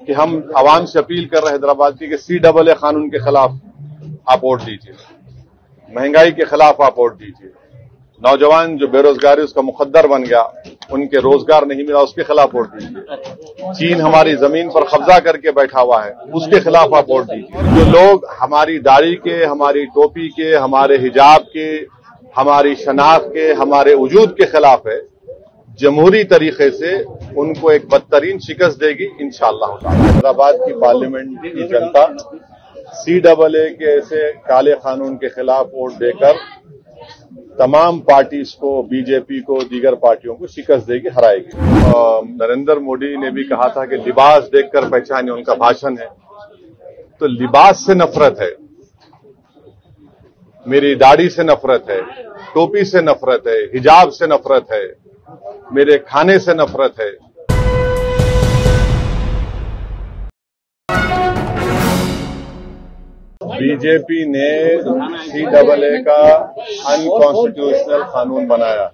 کہ ہم عوام سے اپیل کر رہے ہیں حیدرآباد کی کہ CAA قانون کے خلاف آپ ووٹ دیجیے، مہنگائی کے خلاف آپ ووٹ دیجیے، نوجوان جو بے روزگاری اس کا مخدر بن گیا، ان کے روزگار نہیں ملا، اس کے خلاف ووٹ دیجیے، چین ہماری زمین پر قبضہ کر کے بیٹھا ہوا ہے، اس کے خلاف آپ ووٹ دیجیے۔ جو لوگ ہماری داڑھی کے، ہماری ٹوپی کے، ہمارے حجاب کے، ہماری شناخت کے، ہمارے وجود کے خلاف ہے، جمہوری طریقے سے ان کو ایک بدترین شکست دے گی انشاءاللہ تعالی۔ حیدرآباد کی پارلیمنٹ کی جنتا CAA کے ایسے کالے قانون کے خلاف ووٹ دے کر تمام پارٹیز کو، BJP کو، دیگر پارٹیوں کو شکست دے گی، ہرائے گی۔ نریندر مودی نے بھی کہا تھا کہ لباس دیکھ کر پہچانے، ان کا بھاشن ہے، تو لباس سے نفرت ہے، میری داڑھی سے نفرت ہے، ٹوپی سے نفرت ہے، حجاب سے نفرت ہے، میرے کھانے سے نفرت ہے۔ BJP نے CAA کا انکانسٹیٹیوشنل قانون بنایا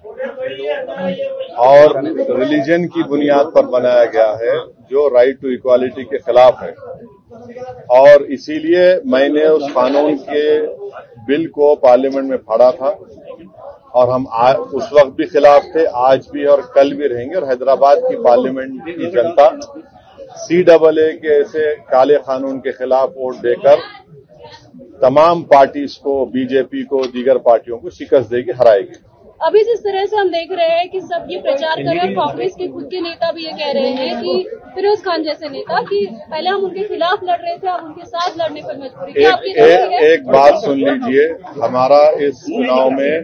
اور ریلیجن کی بنیاد پر بنایا گیا ہے، جو رائٹ ٹو ایکوالٹی کے خلاف ہے، اور اسی لیے میں نے اس قانون کے بل کو پارلیمنٹ میں پھاڑا تھا، اور ہم اس وقت بھی خلاف تھے، آج بھی اور کل بھی رہیں گے، اور حیدرآباد کی پارلیمنٹ کی جنتا CAA کے ایسے کالے قانون کے خلاف ووٹ دے کر تمام پارٹیز کو، BJP کو، دیگر پارٹیوں کو شکست دے گی، ہرائے گی۔ ابھی جس طرح سے ہم دیکھ رہے ہیں کہ سب یہ پرچار کر رہے ہیں، کانگریس کے خود کے نیتا بھی یہ کہہ رہے ہیں کہ فیروز خان جیسے نیتا کہ پہلے ہم ان کے خلاف لڑ رہے تھے، اب ان کے ساتھ لڑنے پر مجبور۔ ایک بات سن لیجئے، ہمارا اس چناؤ میں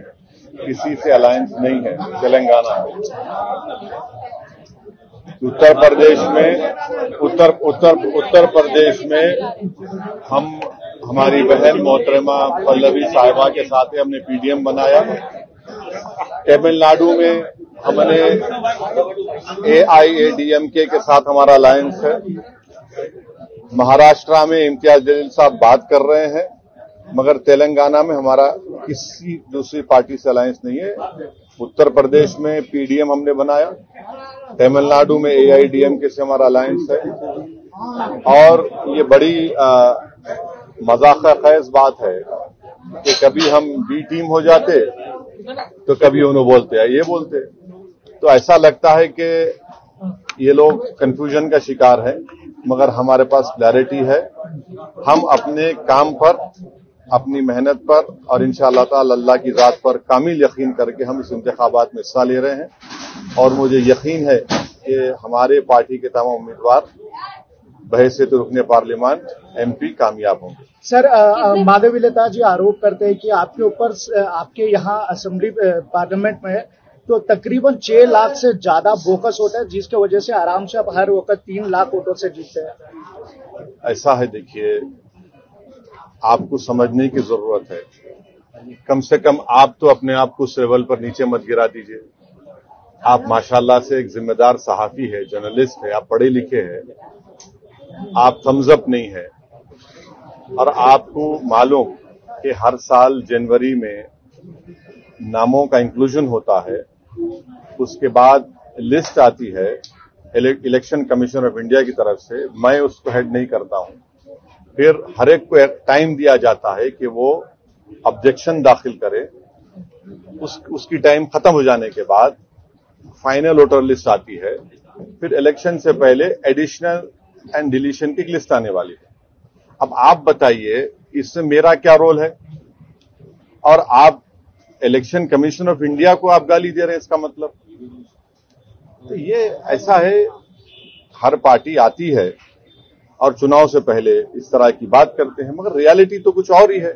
کسی سے الائنس نہیں ہے، تلنگانہ میں، اتر پردیش میں ہماری بہن محترمہ پلوی صاحبہ کے ساتھ ہم نے PDM بنایا، تمل ناڈو میں ہم نے AIADMK کے ساتھ ہمارا الائنس ہے، مہاراشٹرا میں امتیاز جلیل صاحب بات کر رہے ہیں، مگر تلنگانہ میں ہمارا کسی دوسری پارٹی سے الائنس نہیں ہے۔ اتر پردیش میں PDM ہم نے بنایا، تمل ناڈو میں AIADMK سے ہمارا الائنس ہے، اور یہ بڑی مذاق خیز بات ہے کہ کبھی ہم B ٹیم ہو جاتے تو کبھی انہوں بولتے ہیں، یہ بولتے، تو ایسا لگتا ہے کہ یہ لوگ کنفیوژن کا شکار ہے، مگر ہمارے پاس کلیئرٹی ہے، ہم اپنے کام پر، اپنی محنت پر، اور انشاءاللہ تعالی اللہ کی ذات پر کامل یقین کر کے ہم اس انتخابات میں حصہ لے رہے ہیں، اور مجھے یقین ہے کہ ہمارے پارٹی کے تمام امیدوار بحیثیت رکن پارلیمان MP کامیاب ہوں گے۔ سر، مادھوی لتا جی آروپ کرتے ہیں کہ آپ کے اوپر، آپ کے یہاں اسمبلی پارلیمنٹ میں تو تقریباً 6 لاکھ سے زیادہ بوکس ہوتا ہے، جس کی وجہ سے آرام سے آپ ہر وقت 3 لاکھ ووٹوں سے جیتتے ہیں۔ ایسا ہے، دیکھیے، آپ کو سمجھنے کی ضرورت ہے، کم سے کم آپ تو اپنے آپ کو اس لیول پر نیچے مت گرا دیجیے۔ آپ ماشاءاللہ سے ایک ذمہ دار صحافی ہے، جرنلسٹ ہے، آپ پڑھے لکھے ہیں، آپ تھمز اپ نہیں ہے، اور آپ کو معلوم کہ ہر سال جنوری میں ناموں کا انکلوژن ہوتا ہے، اس کے بعد لسٹ آتی ہے الیکشن کمیشن آف انڈیا کی طرف سے، میں اس کو ہیڈ نہیں کرتا ہوں، پھر ہر ایک کو ایک ٹائم دیا جاتا ہے کہ وہ آبجیکشن داخل کرے، اس کی ٹائم ختم ہو جانے کے بعد فائنل ووٹر لسٹ آتی ہے، پھر الیکشن سے پہلے ایڈیشنل اینڈ ڈیلیشن کی لسٹ آنے والی ہے۔ اب آپ بتائیے اس میں میرا کیا رول ہے، اور آپ الیکشن کمیشن آف انڈیا کو آپ گالی دے رہے ہیں، اس کا مطلب تو یہ ایسا ہے، ہر پارٹی آتی ہے اور چناؤ سے پہلے اس طرح کی بات کرتے ہیں، مگر ریالٹی تو کچھ اور ہی ہے،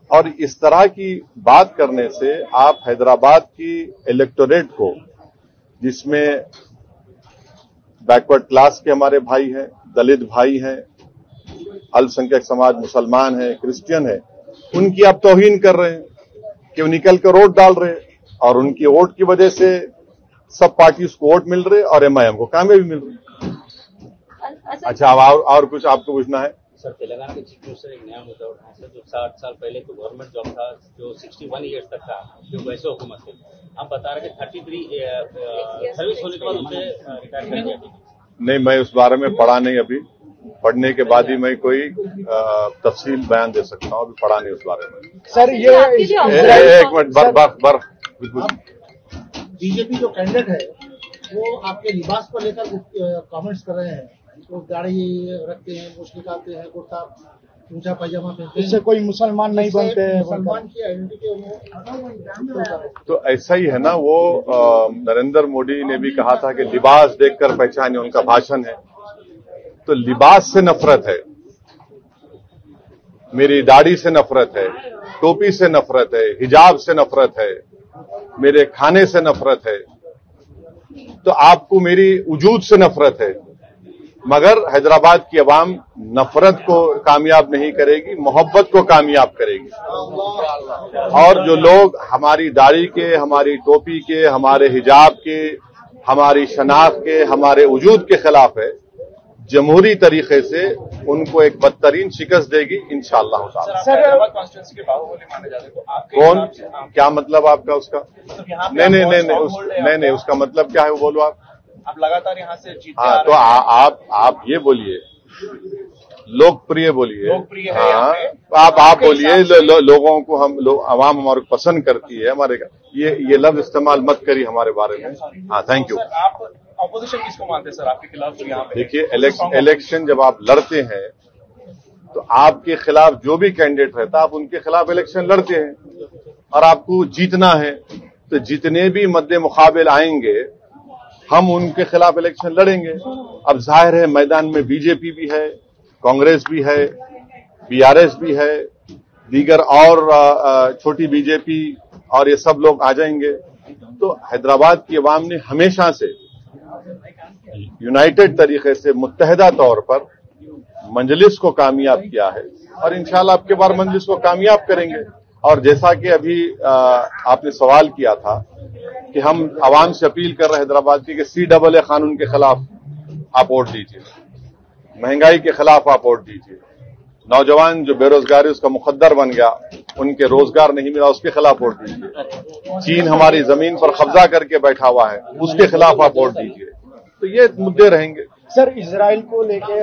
اور اس طرح کی بات کرنے سے آپ حیدرآباد کی الیکٹوریٹ کو، جس میں بیکورڈ کلاس کے ہمارے بھائی ہیں، دلت بھائی ہیں، الپسنکھیک سماج، مسلمان ہیں، کرسچین ہیں، ان کی آپ توہین کر رہے ہیں کہ وہ نکل کر ووٹ ڈال رہے ہیں، اور ان کی ووٹ کی وجہ سے سب پارٹیز کو ووٹ مل رہے اور MIM کو کامیابی مل رہی۔ اچھا، اور کچھ آپ کو پوچھنا ہے؟ سر، تلنگانہ کے چیف منسٹر ایک نیا مدعا اٹھایا سر، جو 60 سال پہلے تو گورنمنٹ جاب تھا، جو 61 ایئرس تک تھا، جو ویسے حکومت تھے، آپ بتا رہے کہ 33 سروس ہونے کے بعد اسے ریٹائر کر دیا گیا۔ नहीं, मैं उस बारे में पढ़ा नहीं अभी, पढ़ने के बाद ही मैं कोई तफसील बयान दे सकता हूँ, अभी पढ़ा नहीं उस बारे में। सर ये एक मिनट, बीजेपी जो कैंडिडेट है वो आपके लिबास को लेकर कमेंट्स कर रहे हैं, तो गाड़ी रखते हैं, मुछ निकालते हैं, कुर्ता ऊंचा पायजामा पहनते हैं, इससे कोई मुसलमान नहीं बनते हैं, मुसलमान की आइडेंटिटी। तो ऐसा ही है ना, वो नरेंद्र मोदी ने भी कहा था कि लिबास देखकर पहचाने, उनका भाषण है। तो लिबास से नफरत है, मेरी दाढ़ी से नफरत है, टोपी से नफरत है, हिजाब से नफरत है, मेरे खाने से नफरत है, तो आपको मेरी वजूद से नफरत है। मगर हैदराबाद की आवाम नफरत को कामयाब नहीं करेगी, मोहब्बत को कामयाब करेगी। और जो लोग हमारी दाढ़ी के, हमारी टोपी के, हमारे हिजाब के, हमारी शनाख्त के, हमारे वजूद के खिलाफ है, जमहूरी तरीके से उनको एक बदतरीन शिकस्त देगी इंशाअल्लाह ताला। हैदराबाद कॉन्स्टिट्यूंसी के बाहुबली माने जाते हैं, तो आपके कौन, क्या मतलब आपका उसका? मतलब यहाँ पे नहीं, उसका मतलब क्या है वो बोलो आप लगातार यहाँ से जीतते हाँ, तो आप ये बोलिए, लोकप्रिय बोलिए, लोकप्रिय है हाँ, यहाँ पे। आप बोलिए, लोगों को आवाम हमारे को पसंद करती है, हमारे ये लफ्ज इस्तेमाल मत करिए हमारे बारे में। हाँ, थैंक यू। आप अपोजिशन किसको मानते हैं सर आपके खिलाफ जो यहाँ पे? देखिए, इलेक्शन जब आप लड़ते हैं तो आपके खिलाफ जो भी कैंडिडेट रहता है आप उनके खिलाफ इलेक्शन लड़ते हैं, और आपको जीतना है, तो जितने भी मद्दे मुकाबिल आएंगे हम उनके खिलाफ इलेक्शन लड़ेंगे। अब जाहिर है मैदान में बीजेपी भी है, कांग्रेस भी है, बीआरएस भी है, दीगर और छोटी बीजेपी, और ये सब लोग आ जाएंगे। तो हैदराबाद की आवाम ने हमेशा से यूनाइटेड तरीके से मुत्तहिदा तौर पर मंजलिस को कामयाब किया है, और इंशाल्लाह अब के बार मंजलिस को कामयाब करेंगे। और जैसा कि अभी आपने सवाल किया था कि हम आवाम से अपील कर रहे हैं हैदराबाद की कि CAA कानून के खिलाफ आप वोट दीजिए, महंगाई के खिलाफ आप वोट दीजिए, नौजवान जो बेरोजगारी उसका मुकद्दर बन गया, उनके रोजगार नहीं मिला, उसके खिलाफ वोट दीजिए, चीन हमारी जमीन पर कब्जा करके बैठा हुआ है, उसके खिलाफ आप वोट दीजिए। तो ये मुद्दे रहेंगे। सर, इजराइल को लेके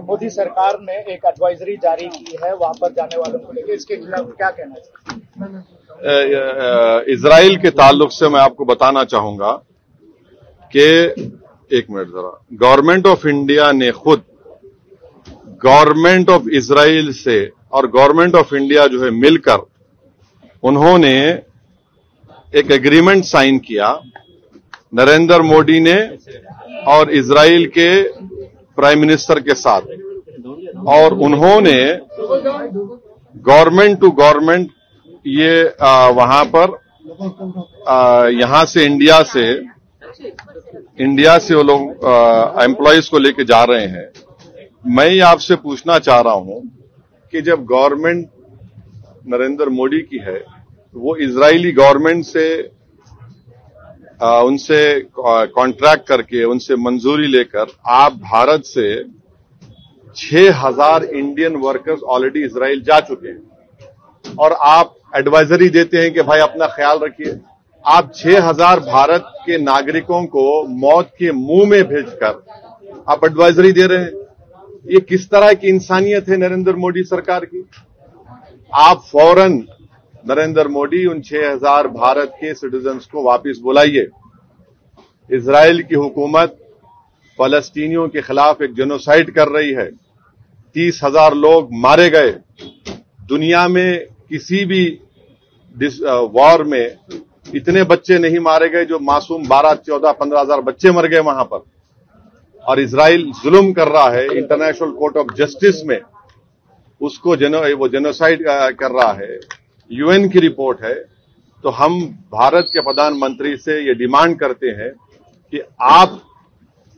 मोदी सरकार ने एक एडवाइजरी जारी की है वहां पर जाने वालों को लेके, इसके खिलाफ क्या कहना चाहिए? इजराइल के ताल्लुक से मैं आपको बताना चाहूंगा कि एक मिनट जरा, गवर्नमेंट ऑफ इंडिया ने खुद गवर्नमेंट ऑफ इजराइल से और गवर्नमेंट ऑफ इंडिया जो है मिलकर उन्होंने एक एग्रीमेंट साइन किया, नरेंद्र मोदी ने और इजराइल के प्राइम मिनिस्टर के साथ, और उन्होंने गवर्नमेंट टू गवर्नमेंट ये वहां पर यहां से इंडिया से वो लोग एम्प्लॉइज को लेके जा रहे हैं। मैं ये आपसे पूछना चाह रहा हूं कि जब गवर्नमेंट नरेंद्र मोदी की है, वो इजरायली गवर्नमेंट से उनसे कॉन्ट्रैक्ट करके, उनसे मंजूरी लेकर आप भारत से 6,000 इंडियन वर्कर्स ऑलरेडी इजराइल जा चुके हैं, और आप एडवाइजरी देते हैं कि भाई अपना ख्याल रखिए। आप 6,000 भारत के नागरिकों को मौत के मुंह में भेजकर आप एडवाइजरी दे रहे हैं। ये किस तरह की इंसानियत है नरेंद्र मोदी सरकार की? आप फौरन नरेंद्र मोदी उन 6,000 भारत के सिटीजन्स को वापस बुलाइए। इजराइल की हुकूमत फलस्तीनियों के खिलाफ एक जेनोसाइड कर रही है, 30,000 लोग मारे गए। दुनिया में किसी भी वॉर में इतने बच्चे नहीं मारे गए जो मासूम 12, 14, 15,000 बच्चे मर गए वहां पर। और इजराइल जुल्म कर रहा है, इंटरनेशनल कोर्ट ऑफ जस्टिस में उसको वो जेनोसाइड कर रहा है, यूएन की रिपोर्ट है। तो हम भारत के प्रधानमंत्री से ये डिमांड करते हैं कि आप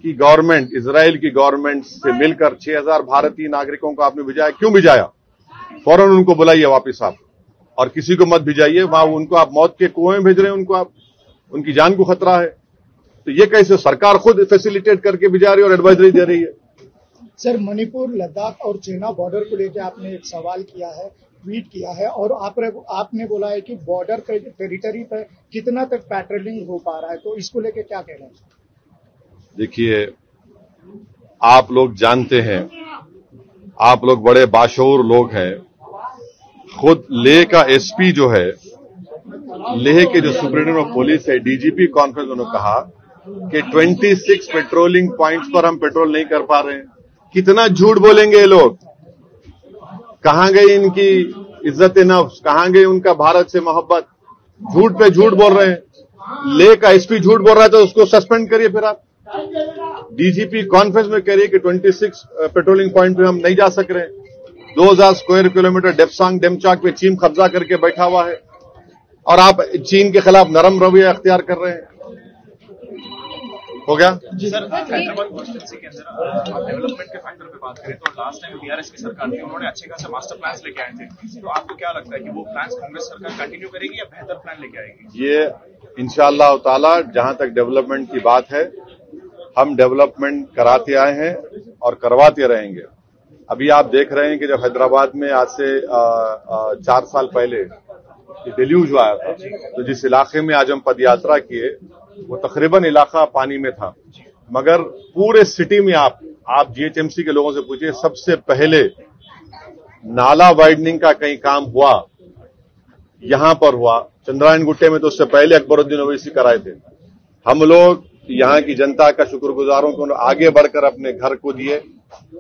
की गवर्नमेंट, इजराइल की गवर्नमेंट से मिलकर 6,000 भारतीय नागरिकों को आपने भिजाया, क्यों भिजाया? फौरन उनको बुलाइए वापस आप, और किसी को मत भिजाइए वहां, उनको आप मौत के कुएं में भेज रहे हैं, उनको आप, उनकी जान को खतरा है। तो ये कैसे सरकार खुद फैसिलिटेट करके भिजा रही है और एडवाइजरी दे रही है? सर, मणिपुर, लद्दाख और सेना बॉर्डर को लेकर आपने एक सवाल किया है, ट्वीट किया है, और आपने बोला है कि बॉर्डर टेरिटरी पर कितना तक पैट्रोलिंग हो पा रहा है, तो इसको लेकर क्या कहना है? देखिए, आप लोग जानते हैं, आप लोग बड़े बाशऊर लोग हैं। खुद लेह का एसपी जो है, लेह के जो सुप्रीटेंडेंट ऑफ पुलिस है, डीजीपी कॉन्फ्रेंस में उन्होंने कहा कि 26 पेट्रोलिंग पॉइंट्स पर हम पेट्रोल नहीं कर पा रहे हैं। कितना झूठ बोलेंगे ये लोग? कहां गई इनकी इज्जत नफ्स? कहां गई उनका भारत से मोहब्बत? झूठ पे झूठ बोल रहे हैं। लेह का एसपी झूठ बोल रहा है तो उसको सस्पेंड करिए। फिर आप डीजीपी कॉन्फ्रेंस में कह रही है कि 26 पेट्रोलिंग पॉइंट पे हम नहीं जा सक रहे। 2000 स्क्वायर किलोमीटर डेप्सांग डेमचाक पे चीन कब्जा करके बैठा हुआ है और आप चीन के खिलाफ नरम रवैया अख्तियार कर रहे हैं। हो गया जी सर, हैदराबाद कॉन्स्टिट्यूंसी के अंदर आप डेवलपमेंट के फैक्टर पे बात करें तो लास्ट टाइम बीआरएस की सरकार थी, उन्होंने अच्छे खासे मास्टर प्लान्स लेके आए थे। तो आपको क्या लगता है कि वो प्लान्स कांग्रेस सरकार कंटिन्यू करेगी या बेहतर प्लान लेके आएगी? ये इंशाअल्लाह ताला जहां तक डेवलपमेंट की बात है, हम डेवलपमेंट कराते आए हैं और करवाते रहेंगे। अभी आप देख रहे हैं कि जब हैदराबाद में आज से 4 साल पहले डेल्यूज आया था, तो जिस इलाके में आज हम पदयात्रा किए वो तकरीबन इलाका पानी में था, मगर पूरे सिटी में आप जीएचएमसी के लोगों से पूछिए, सबसे पहले नाला वाइडनिंग का कहीं काम हुआ यहां पर हुआ। चंद्रायन गुट्टे में तो उससे पहले अकबरुद्दीन ओवैसी कराए थे। हम लोग यहां की जनता का शुक्रगुजार हूं कि उन्होंने आगे बढ़कर अपने घर को दिए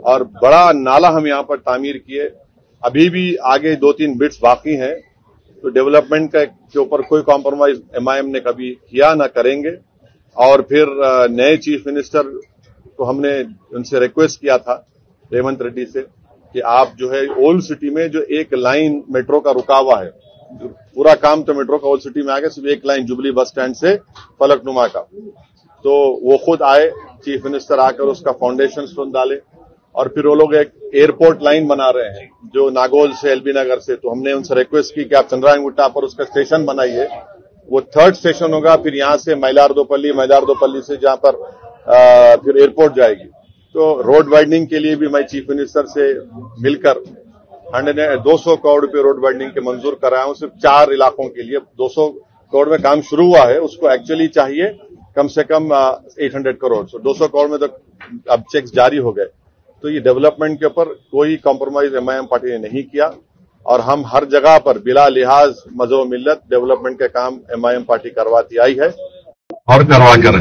और बड़ा नाला हम यहां पर तामीर किए। अभी भी आगे 2-3 बिट्स बाकी हैं, तो डेवलपमेंट के ऊपर कोई कॉम्प्रोमाइज एमआईएम ने कभी किया ना करेंगे। और फिर नए चीफ मिनिस्टर को हमने उनसे रिक्वेस्ट किया था, रेवंत रेड्डी से, कि आप जो है ओल्ड सिटी में जो एक लाइन मेट्रो का रुका हुआ है, पूरा काम तो मेट्रो का ओल्ड सिटी में आ गया, सिर्फ एक लाइन जुबली बस स्टैंड से फलकनुमा का, तो वो खुद आए चीफ मिनिस्टर, आकर उसका फाउंडेशन स्टोन डाले। और फिर वो लोग एक एयरपोर्ट लाइन बना रहे हैं जो नागौल से एलबी नगर से, तो हमने उनसे रिक्वेस्ट की कि आप चंद्रायन गुट्टा पर उसका स्टेशन बनाइए। वो 3rd स्टेशन होगा, फिर यहां से मैलारदोपल्ली से जहां पर फिर एयरपोर्ट जाएगी। तो रोड वाइडनिंग के लिए भी मैं चीफ मिनिस्टर से मिलकर 200 करोड़ रुपए रोड वाइडनिंग के मंजूर कराया हूं, सिर्फ 4 इलाकों के लिए। 200 करोड़ में काम शुरू हुआ है, उसको एक्चुअली चाहिए कम से कम 800 करोड़। तो 200 करोड़ में तो अब चेक्स जारी हो गए। तो ये डेवलपमेंट के ऊपर कोई कॉम्प्रोमाइज एमआईएम पार्टी ने नहीं किया और हम हर जगह पर बिला लिहाज मजहब मिल्लत डेवलपमेंट के काम एमआईएम पार्टी करवाती आई है और करवा कर